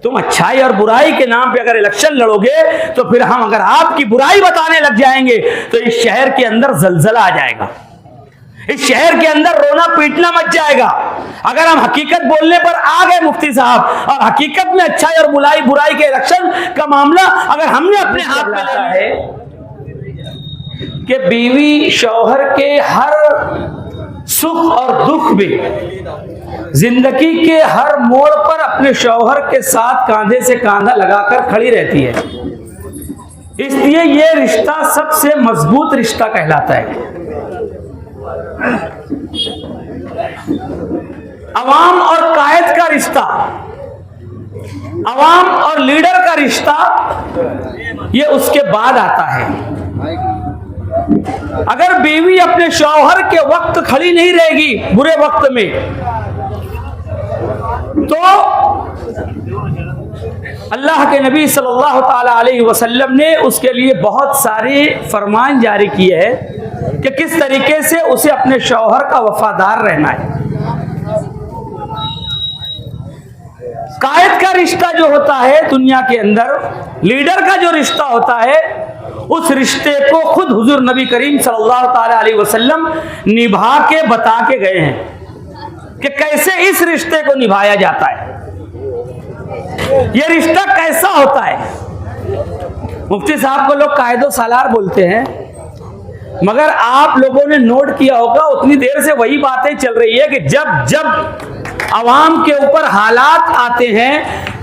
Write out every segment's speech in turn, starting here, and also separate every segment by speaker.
Speaker 1: तुम अच्छाई और बुराई के नाम पे अगर इलेक्शन लड़ोगे तो फिर हम अगर आपकी बुराई बताने लग जाएंगे तो इस शहर के अंदर जलजला आ जाएगा, इस शहर के अंदर रोना पीटना मच जाएगा। अगर हम हकीकत बोलने पर आ गए मुफ्ती साहब और हकीकत में अच्छाई और बुराई के इलेक्शन का मामला अगर हमने अपने हाथ में लिया है कि बीवी शौहर के हर सुख और दुख में, जिंदगी के हर मोड़ पर अपने शौहर के साथ कांधे से कांधा लगाकर खड़ी रहती है, इसलिए यह रिश्ता सबसे मजबूत रिश्ता कहलाता है। अवाम और कायद का रिश्ता, अवाम और लीडर का रिश्ता, ये उसके बाद आता है। अगर बीवी अपने शौहर के वक्त खड़ी नहीं रहेगी बुरे वक्त में, तो अल्लाह के नबी सल्लल्लाहु ताला अलैहि वसल्लम ने उसके लिए बहुत सारे फरमान जारी किए हैं कि किस तरीके से उसे अपने शौहर का वफादार रहना है। कायद का रिश्ता जो होता है दुनिया के अंदर, लीडर का जो रिश्ता होता है, उस रिश्ते को खुद हुजूर नबी करीम सल्लल्लाहु ताला अलैहि वसल्लम निभा के बता के गए हैं कि कैसे इस रिश्ते को निभाया जाता है, यह रिश्ता कैसा होता है। मुफ्ती साहब को लोग कायदो सालार बोलते हैं, मगर आप लोगों ने नोट किया होगा उतनी देर से वही बातें चल रही है कि जब जब अवाम के ऊपर हालात आते हैं,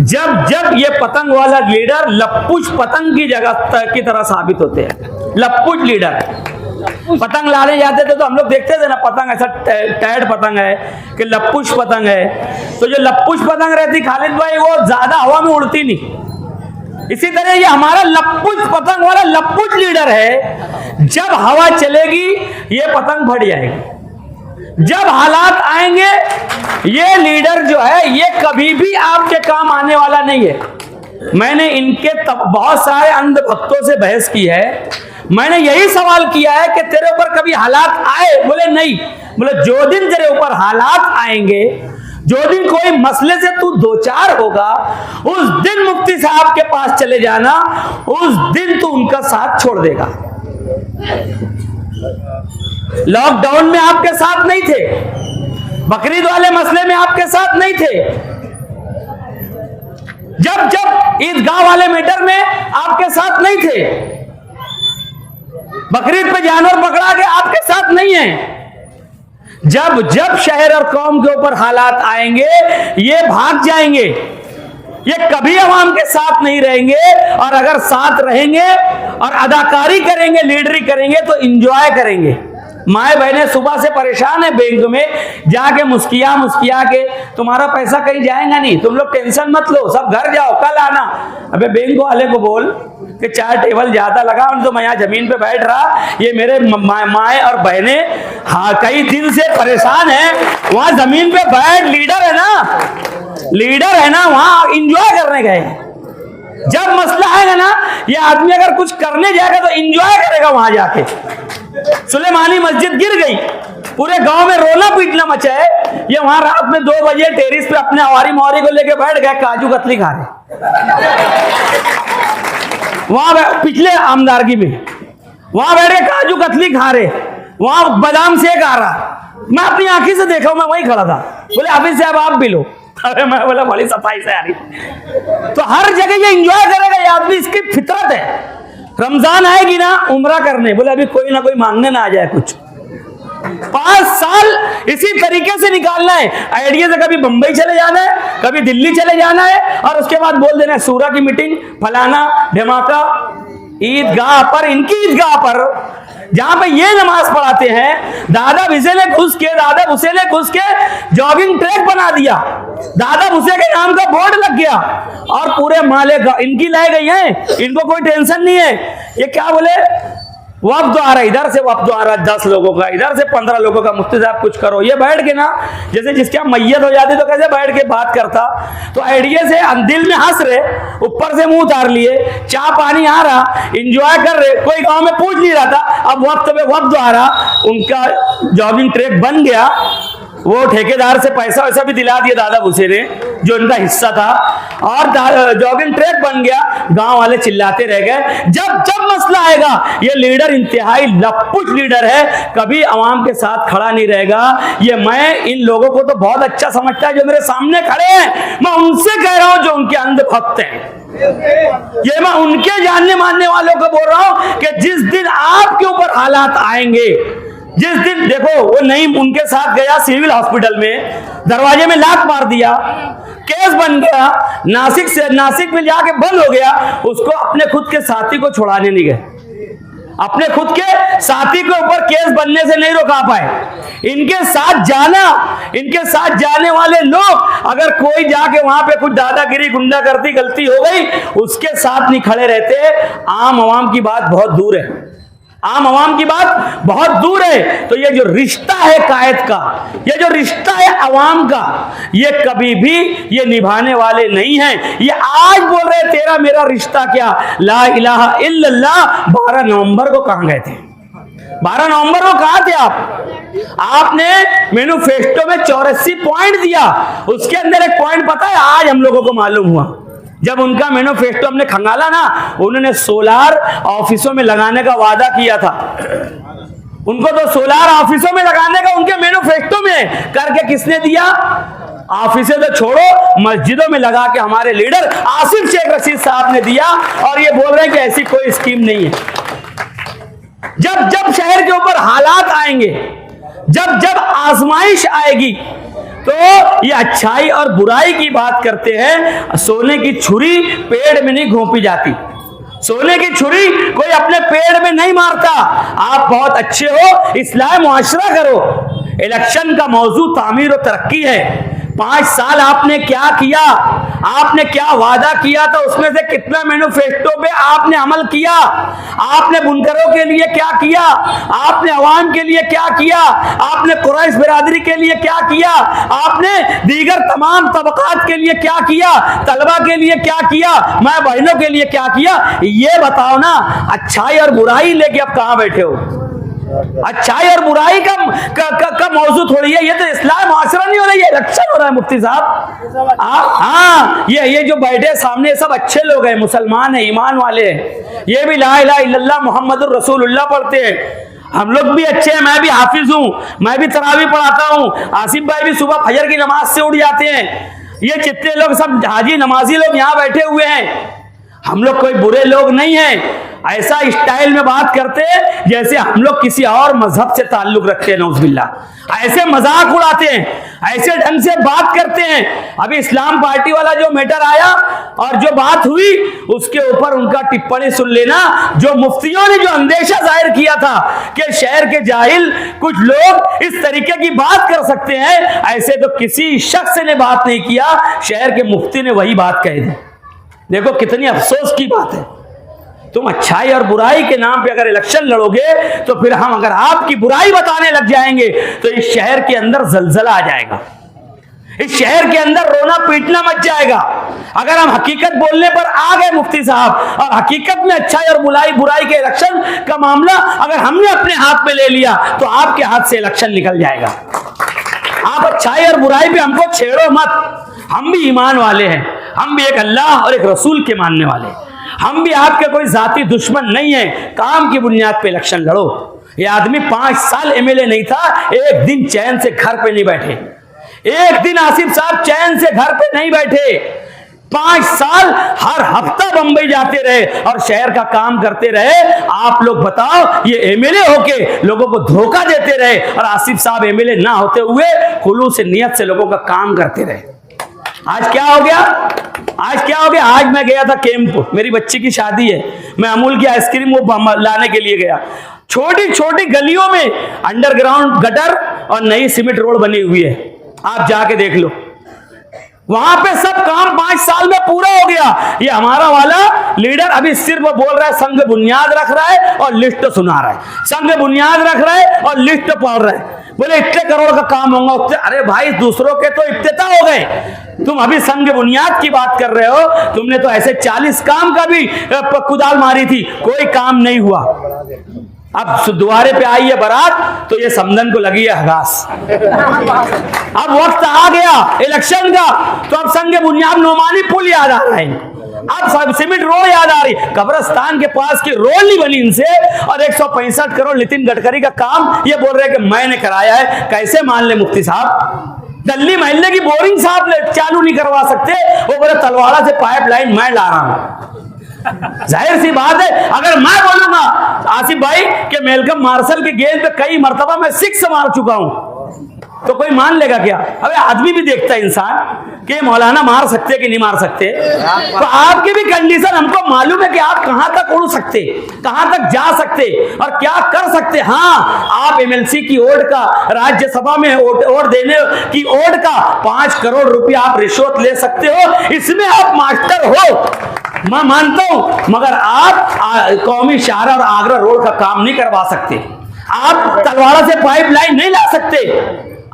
Speaker 1: जब जब ये पतंग वाला लीडर लप्पुश पतंग की जगह की तरह साबित होते हैं। लप्पुश लीडर पतंग लाने जाते थे तो हम लोग देखते थे ना, पतंग ऐसा टैड पतंग है कि लप्पुश पतंग है, तो जो लप्पुश पतंग रहती खालिद भाई वो ज्यादा हवा में उड़ती नहीं। इसी तरह ये हमारा लप्पुश पतंग वाला लप्पुश लीडर है, जब हवा चलेगी ये पतंग फट जाएगी, जब हालात आएंगे ये लीडर जो है ये कभी भी आपके काम आने वाला नहीं है। मैंने इनके बहुत सारे अंध भक्तों से बहस की है, मैंने यही सवाल किया है कि तेरे ऊपर कभी हालात आए? बोले नहीं। बोले जो दिन तेरे ऊपर हालात आएंगे, जो दिन कोई मसले से तू दो चार होगा, उस दिन मुफ्ती साहब के पास चले जाना, उस दिन तू उनका साथ छोड़ देगा। लॉकडाउन में आपके साथ नहीं थे, बकरीद वाले मसले में आपके साथ नहीं थे, जब जब ईदगाह वाले मैटर में आपके साथ नहीं थे, बकरीद पे जानवर पकड़ा के आपके साथ नहीं है। जब जब शहर और कौम के ऊपर हालात आएंगे ये भाग जाएंगे, ये कभी अवाम के साथ नहीं रहेंगे, और अगर साथ रहेंगे और अदाकारी करेंगे, लीडरी करेंगे तो इंजॉय करेंगे। माए बहनें सुबह से परेशान है बैंक में जाके मुस्किया के, तुम्हारा पैसा कहीं जाएगा नहीं, तुम लोग टेंशन मत लो, सब घर जाओ, कल आना। अबे बैंक वाले को बोल कि 4 टेबल ज्यादा लगा, तो मैं यहाँ जमीन पे बैठ रहा, ये मेरे माए और बहनें हाँ कई दिन से परेशान है, वहां जमीन पे बैठ, लीडर है ना वहां इंजॉय करने गए। जब मसला आएगा ना, ये आदमी अगर कुछ करने जाएगा तो इंजॉय करेगा वहां जाके। सुलेमानी मस्जिद गिर गई, पूरे गांव में रोना पीटना मचा है, ये वहां रात में 2 बजे टेरिस पे अपने आवारी मोहरी को लेके बैठ गए, काजू कतली खा रहे वहां पिछले आमदारगी में, वहां बैठे काजू कतली खा रहे, वहां बादाम सेक आ रहा, मैं अपनी आंखी से देखा हूं, मैं वहीं खड़ा था। बोले हाफिज साहब आप भी लो, अरे मैं बोला बड़ी सफाई से आ रही। तो हर जगह ये एंजॉय करेगा ये आदमी, इसकी फितरत है। रमजान आएगी ना उम्रा करने, बोले अभी कोई ना कोई मांगने ना आ जाए कुछ। 5 साल इसी तरीके से निकालना है, आइडिया से कभी बंबई चले जाना है, कभी दिल्ली चले जाना है, और उसके बाद बोल देना है सूरा की मीटिंग फलाना धमाका ईदगाह पर, इनकी ईदगाह पर जहां पे ये नमाज पढ़ाते हैं, दादा भूसे ने घुस के जॉगिंग ट्रैक बना दिया, दादा भूसे के नाम का बोर्ड लग गया, और पूरे माले इनकी लाई गई हैं, इनको कोई टेंशन नहीं है। ये क्या बोले वफ्द आ रहा, इधर से वफ्द आ रहा 10 लोगों का, इधर से 15 लोगों का, मुफ्ती साहब कुछ करो। ये बैठ के ना जैसे जिसके मैयत हो जाती तो कैसे बैठ के बात करता, तो आइडिया से दिल में हंस रहे, ऊपर से मुंह उतार लिए, चाय पानी आ रहा, इंजॉय कर रहे, कोई गांव में पूछ नहीं रहा था। अब वक्त पे वफ्द आ रहा, उनका जॉगिंग ट्रैक बन गया, वो ठेकेदार से पैसा वैसा भी दिला दिया दादा भूसे ने, जो इनका हिस्सा था, और जॉगिंग ट्रैक बन गया। गांव वाले चिल्लाते रह गए। जब जब मसला आएगा, ये लीडर इंतहाई लपुट लीडर है, कभी आवाम के साथ खड़ा नहीं रहेगा। ये मैं इन लोगों को तो बहुत अच्छा समझता है जो मेरे सामने खड़े हैं, मैं उनसे कह रहा हूं जो उनके अंध भक्त हैं। ये मैं उनके जानने मानने वालों को बोल रहा हूं कि जिस दिन आपके ऊपर हालात आएंगे, जिस दिन देखो वो नहीं उनके साथ गया सिविल हॉस्पिटल में, दरवाजे में लात मार दिया, केस बन गया, नासिक में जाके बंद हो गया, उसको अपने खुद के साथी को छुड़ाने नहीं गए, अपने खुद के साथी के ऊपर केस बनने से नहीं रोका पाए। इनके साथ जाने वाले लोग अगर कोई जाके वहां पे कुछ दादागिरी गुंडागर्दी गलती हो गई, उसके साथ नहीं खड़े रहते। आम आवाम की बात बहुत दूर है, आम आवाम की बात बहुत दूर है। तो ये जो रिश्ता है कायद का, ये जो रिश्ता है अवाम का, ये कभी भी ये निभाने वाले नहीं हैं। ये आज बोल रहे तेरा मेरा रिश्ता क्या, ला इलाहा इल्लल्लाह 12 नवंबर को कहां गए थे? 12 नवंबर को कहां थे आप? आपने मैनिफेस्टो में 84 पॉइंट दिया, उसके अंदर एक पॉइंट पता है आज हम लोगों को मालूम हुआ, जब उनका मैनिफेस्टो हमने खंगाला ना, उन्होंने सोलार ऑफिसों में लगाने का वादा किया था। उनको तो सोलार ऑफिसों में लगाने का उनके मैनिफेस्टो में करके किसने दिया? ऑफिसें तो छोड़ो, मस्जिदों में लगा के हमारे लीडर आसिफ शेख रशीद साहब ने दिया, और ये बोल रहे हैं कि ऐसी कोई स्कीम नहीं है। जब जब शहर के ऊपर हालात आएंगे, जब जब आजमाइश आएगी, तो ये अच्छाई और बुराई की बात करते हैं। सोने की छुरी पेड़ में नहीं घोंपी जाती, सोने की छुरी कोई अपने पेड़ में नहीं मारता। आप बहुत अच्छे हो, इस्लाह मुआशरा करो। इलेक्शन का मौजू तामीर और तरक्की है। 5 साल आपने क्या किया, आपने क्या वादा किया था, उसमें से कितना मैनिफेस्टो पे आपने अमल किया? आपने बुनकरों के लिए क्या किया? आपने अवाम के लिए क्या किया? आपने कुरैश बिरादरी के लिए क्या किया? आपने दीगर तमाम तबकात के लिए क्या किया? तलबा के लिए क्या किया? माँ बहनों के लिए क्या किया? ये बताओ ना। अच्छाई और बुराई लेके अब कहां बैठे हो? अच्छाई और बुराई का मौजू थोड़ी है, ये तो इस्लाम मुआशरा नहीं हो रहा है, इलेक्शन हो रहा है मुफ्ती साहब। हाँ, ये जो बैठे सामने सब अच्छे लोग हैं, मुसलमान हैं, ईमान वाले हैं, ये भी ला इलाहा इल्लल्लाह मुहम्मदुर रसूलुल्लाह पढ़ते हैं। हम लोग भी अच्छे हैं, मैं भी हाफिज हूँ, मैं भी तरावी पढ़ाता हूँ, आसिफ भाई भी सुबह फजर की नमाज से उठ जाते हैं। ये जितने लोग सब हाजी नमाजी लोग यहाँ बैठे हुए हैं, हम लोग कोई बुरे लोग नहीं हैं। ऐसा स्टाइल में बात करते हैं जैसे हम लोग किसी और मजहब से ताल्लुक रखते हैं, नौजुबिल्लाह। ऐसे मजाक उड़ाते हैं, ऐसे ढंग से बात करते हैं। अभी इस्लाम पार्टी वाला जो मैटर आया और जो बात हुई, उसके ऊपर उनका टिप्पणी सुन लेना। जो मुफ्तियों ने जो अंदेशा जाहिर किया था कि शहर के जाहिल कुछ लोग इस तरीके की बात कर सकते हैं, ऐसे तो किसी शख्स ने बात नहीं किया, शहर के मुफ्ती ने वही बात कही थी। देखो कितनी अफसोस की बात है। तुम अच्छाई और बुराई के नाम पे अगर इलेक्शन लड़ोगे, तो फिर हम अगर आपकी बुराई बताने लग जाएंगे तो इस शहर के अंदर जलजला आ जाएगा, इस शहर के अंदर रोना पीटना मच जाएगा। अगर हम हकीकत बोलने पर आ गए मुफ्ती साहब, और हकीकत में अच्छाई और बुराई के इलेक्शन का मामला अगर हमने अपने हाथ में ले लिया, तो आपके हाथ से इलेक्शन निकल जाएगा। आप अच्छाई और बुराई पे हमको छेड़ो मत। हम भी ईमान वाले हैं, हम भी एक अल्लाह और एक रसूल के मानने वाले, हम भी आपके कोई जाती दुश्मन नहीं है। काम की बुनियाद पे इलेक्शन लड़ो। ये आदमी 5 साल एमएलए नहीं था, एक दिन चैन से घर पे नहीं बैठे, एक दिन आसिफ साहब चैन से घर पे नहीं बैठे। 5 साल हर हफ्ता बंबई जाते रहे और शहर का काम करते रहे। आप लोग बताओ, ये एमएलए होके लोगों को धोखा देते रहे, और आसिफ साहब एमएलए ना होते हुए खुलूस से नियत से लोगों का काम करते रहे। आज क्या हो गया? आज क्या हो गया? आज मैं गया था कैंप, मेरी बच्ची की शादी है, मैं अमूल की आइसक्रीम वो लाने के लिए गया। छोटी छोटी गलियों में अंडरग्राउंड गटर और नई सीमेंट रोड बनी हुई है, आप जाके देख लो। वहां पे सब काम 5 साल में पूरा हो गया। ये हमारा वाला लीडर अभी सिर्फ बोल रहा है, संग बुनियाद रख रहा है और लिस्ट सुना रहा है, संग बुनियाद रख रहा है और लिस्ट पढ़ रहा है। बोले इतने करोड़ का काम होगा। अरे भाई, दूसरों के तो इफ्तिताह हो गए, तुम अभी संग बुनियाद की बात कर रहे हो। तुमने तो ऐसे 40 काम का भी कुदाल मारी थी, कोई काम नहीं हुआ। अब द्वारे पे आई है बारात तो ये समदन को लगी है हगास। अब वक्त आ गया इलेक्शन का, तो अब संग बुनियाद नोमानी पुल याद आ रहा है, अब सब सीमेंट रोड याद आ रही, कब्रिस्तान के पास की रोड नहीं बनी इनसे, और 165 करोड़ नितिन गडकरी का काम ये बोल रहे हैं कि मैंने कराया है। कैसे मान ले मुफ्ती साहब? दिल्ली महल्ले की बोरिंग साहब चालू नहीं करवा सकते, वो बोले तलवाड़ा से पाइपलाइन मैं ला रहा हूं। जाहिर सी बात है, अगर मैं बोलूंगा आसिफ भाई कि मेलकम मार्शल के गेंद पे कई मर्तबा मैं 6 मार चुका हूं, तो कोई मान लेगा क्या? अबे आदमी भी देखता है इंसान कि मौलाना मार सकते कि नहीं मार सकते। तो आपकी भी कंडीशन हमको मालूम है कि आप कहां तक उड़ सकते, कहां तक जा सकते और क्या कर सकते। हाँ, आप एमएलसी की ओट का, राज्यसभा में वोट देने की ओट का 5 करोड़ रुपया आप रिश्वत ले सकते हो, इसमें आप मास्टर हो, मैं मानता हूं, मगर आप कौमी शाहरा और आगरा रोड का काम नहीं करवा सकते, आप तलवाड़ा से पाइपलाइन नहीं ला सकते,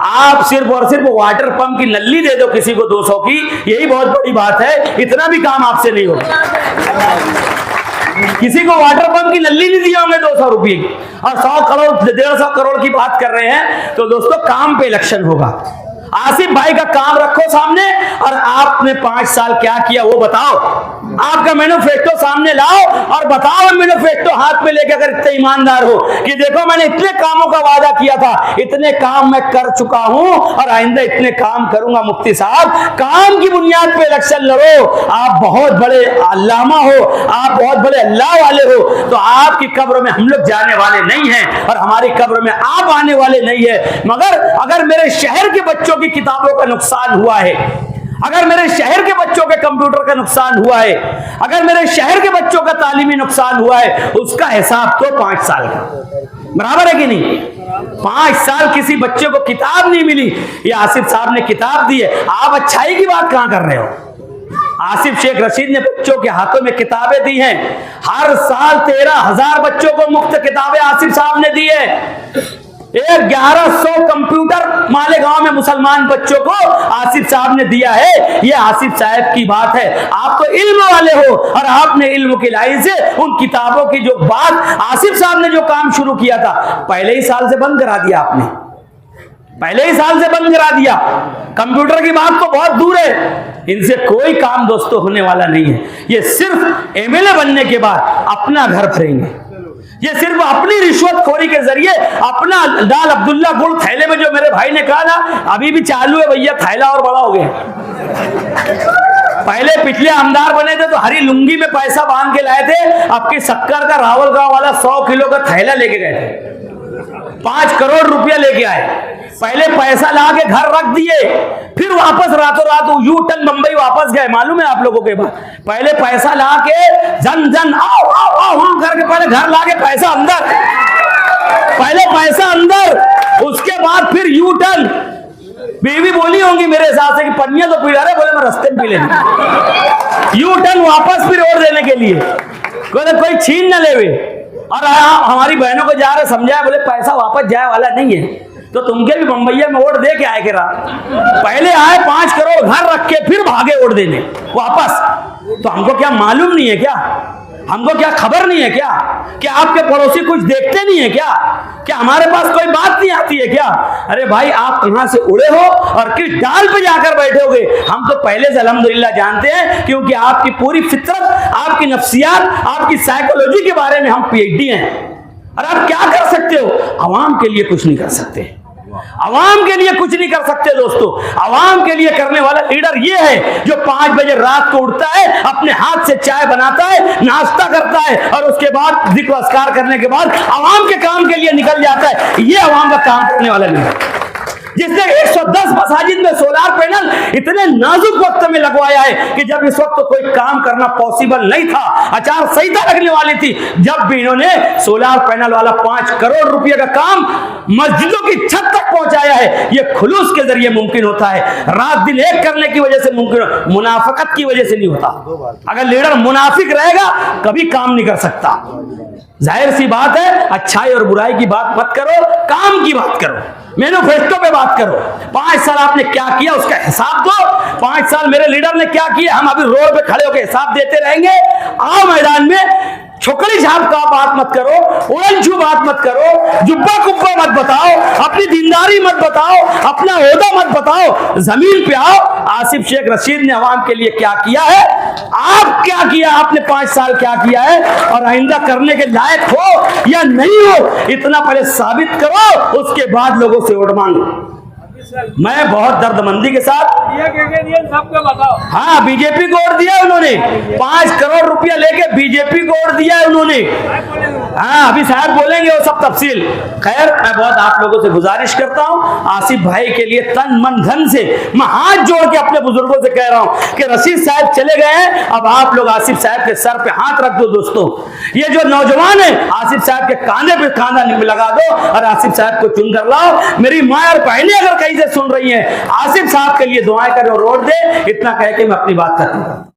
Speaker 1: आप सिर्फ और सिर्फ वाटर पंप की नल्ली दे दो किसी को 200 की, यही बहुत बड़ी बात है। इतना भी काम आपसे नहीं होगा। किसी को वाटर पंप की नल्ली नहीं दिए होंगे 200 रुपये की, और 100 करोड़ 150 करोड़ की बात कर रहे हैं। तो दोस्तों, काम पे इलेक्शन होगा। आसिफ भाई का काम रखो सामने, और आपने 5 साल क्या किया वो बताओ, आपका मैनिफेस्टो सामने लाओ और बताओ। मैनिफेस्टो हाथ में लेकर, अगर इतने ईमानदार हो कि देखो मैंने इतने कामों का वादा किया था, इतने काम मैं कर चुका हूं और आइंदा इतने काम करूंगा। मुफ्ती साहब, काम की बुनियाद पे इलेक्शन लड़ो। आप बहुत बड़े अल्लामा हो, आप बहुत बड़े अल्लाह वाले हो, तो आपकी कब्र में हम लोग जाने वाले नहीं हैं और हमारी कब्र में आप आने वाले नहीं है। मगर अगर मेरे शहर के बच्चों की किताबों का नुकसान हुआ है, अगर मेरे शहर के बच्चों के कंप्यूटर का नुकसान हुआ है, अगर मेरे शहर के बच्चों का तालीमी नुकसान हुआ है, उसका हिसाब तो 5 साल का बराबर है कि नहीं? 5 साल किसी बच्चे को किताब नहीं मिली, ये आसिफ साहब ने किताब दी है। आप अच्छाई की बात कहां कर रहे हो? आसिफ शेख रशीद ने बच्चों के हाथों में किताबें दी हैं। हर साल 13,000 बच्चों को मुफ्त किताबें आसिफ साहब ने दी है। 1100 कंप्यूटर मालेगांव में मुसलमान बच्चों को आसिफ साहब ने दिया है। ये आसिफ साहब की बात है। आप तो इल्म वाले हो और आपने इल्म की लाइन से उन किताबों की जो बात, आसिफ साहब ने जो काम शुरू किया था, पहले ही साल से बंद करा दिया आपने, पहले ही साल से बंद करा दिया। कंप्यूटर की बात तो बहुत दूर है, इनसे कोई काम दोस्तों होने वाला नहीं है। ये सिर्फ एमएलए बनने के बाद अपना घर भरेंगे, ये सिर्फ अपनी रिश्वतखोरी के जरिए अपना दाल अब्दुल्ला गुड़ थैले में, जो मेरे भाई ने कहा ना, अभी भी चालू है भैया, थैला और बड़ा हो गया। पहले पिछले आमदार बने थे तो हरी लुंगी में पैसा बांध के लाए थे, अब की शक्कर का रावल गांव वाला 100 किलो का थैला लेके गए थे, 5 करोड़ रुपया लेके आए। पहले पैसा ला के घर रख दिए, फिर वापस रातों रात यू टर्न बंबई वापस गए। मालूम है आप लोगों के पास, पहले पैसा ला के जन जन आओ आओ आओ करके पहले घर ला के पैसा अंदर, पहले पैसा अंदर, उसके बाद फिर यू टर्न। बीवी बोली होंगी मेरे हिसाब से कि पन्निया तो पी रहे, बोले मैं रास्ते में पी लेंगे। यू टर्न वापस फिर और देने के लिए, कोई छीन न लेवे। और हमारी बहनों को जा रहे समझाया, बोले पैसा वापस जाए वाला नहीं है, तो तुमके भी बंबैया में वोट दे के आए के रहा। पहले आए 5 करोड़ घर रख के, फिर भागे वोट देने वापस। तो हमको क्या मालूम नहीं है क्या? हमको क्या खबर नहीं है क्या? कि आपके पड़ोसी कुछ देखते नहीं है क्या? क्या हमारे पास कोई बात नहीं आती है क्या? अरे भाई, आप कहां से उड़े हो और किस डाल पे जाकर बैठोगे, हम तो पहले से अल्हम्दुलिल्लाह जानते हैं, क्योंकि आपकी पूरी फितरत, आपकी नफ्सियात, आपकी साइकोलॉजी के बारे में हम पीएचडी हैं। और आप क्या कर सकते हो? अवाम के लिए कुछ नहीं कर सकते, अवाम के लिए कुछ नहीं कर सकते दोस्तों। अवाम के लिए करने वाला लीडर ये है जो 5 बजे रात को उठता है, अपने हाथ से चाय बनाता है, नाश्ता करता है, और उसके बाद जिक्र अस्कार करने के बाद अवाम के काम के लिए निकल जाता है। ये अवाम का काम करने वाला लीडर, जिसने 110 मसाजिद में सोलार पैनल इतने नाजुक वक्त में लगवाया है कि जब इस वक्त तो कोई काम करना पॉसिबल नहीं था, आचार संहिता लगने वाली थी, जब भी इन्होंने सोलार पैनल वाला 5 करोड़ रुपए का काम मस्जिदों की छत तक पहुंचाया है। ये खुलूस के जरिए मुमकिन होता है, रात दिन एक करने की वजह से मुमकिन, मुनाफिकत की वजह से नहीं होता। अगर लीडर मुनाफिक रहेगा कभी काम नहीं कर सकता। जाहिर सी बात है, अच्छाई और बुराई की बात मत करो, काम की बात करो, मैनिफेस्टो पे बात करो। 5 साल आपने क्या किया उसका हिसाब दो। 5 साल मेरे लीडर ने क्या किया, हम अभी रोड पे खड़े होकर हिसाब देते रहेंगे। आओ मैदान में, छोकरी झाप का बात मत करो, उड़नछू बात मत करो, जुब्बा कुब्बा मत बताओ, अपनी दीनदारी मत बताओ, अपना ओहदा मत बताओ, जमीन पे आओ। आसिफ शेख रशीद ने अवाम के लिए क्या किया है, आप क्या किया, आपने 5 साल क्या किया है, और आइंदा करने के लायक हो या नहीं हो, इतना पहले साबित करो, उसके बाद लोगों से वोट मांगो। मैं बहुत दर्दमंदी के साथ
Speaker 2: सबको बताओ।
Speaker 1: हाँ, बीजेपी को वोट दिया उन्होंने, 5 करोड़ रुपया लेके बीजेपी को वोट दिया है उन्होंने। हाँ, अभी साहब बोलेंगे वो सब तफसील। खैर, मैं बहुत आप लोगों से गुजारिश करता हूँ, आसिफ भाई के लिए तन मन धन से मैं हाथ जोड़ के अपने बुजुर्गों से कह रहा हूँ कि रशीद साहब चले गए हैं, अब आप लोग आसिफ साहब के सर पे हाथ रख दो। दोस्तों, ये जो नौजवान है, आसिफ साहब के कांधे पे कांधा लगा दो और आसिफ साहब को चुन कर लाओ। मेरी माँ और बहनें अगर कहीं से सुन रही हैं, आसिफ साहब के लिए दुआएं करें और वोट दे। इतना कह के मैं अपनी बात खत्म करता हूं।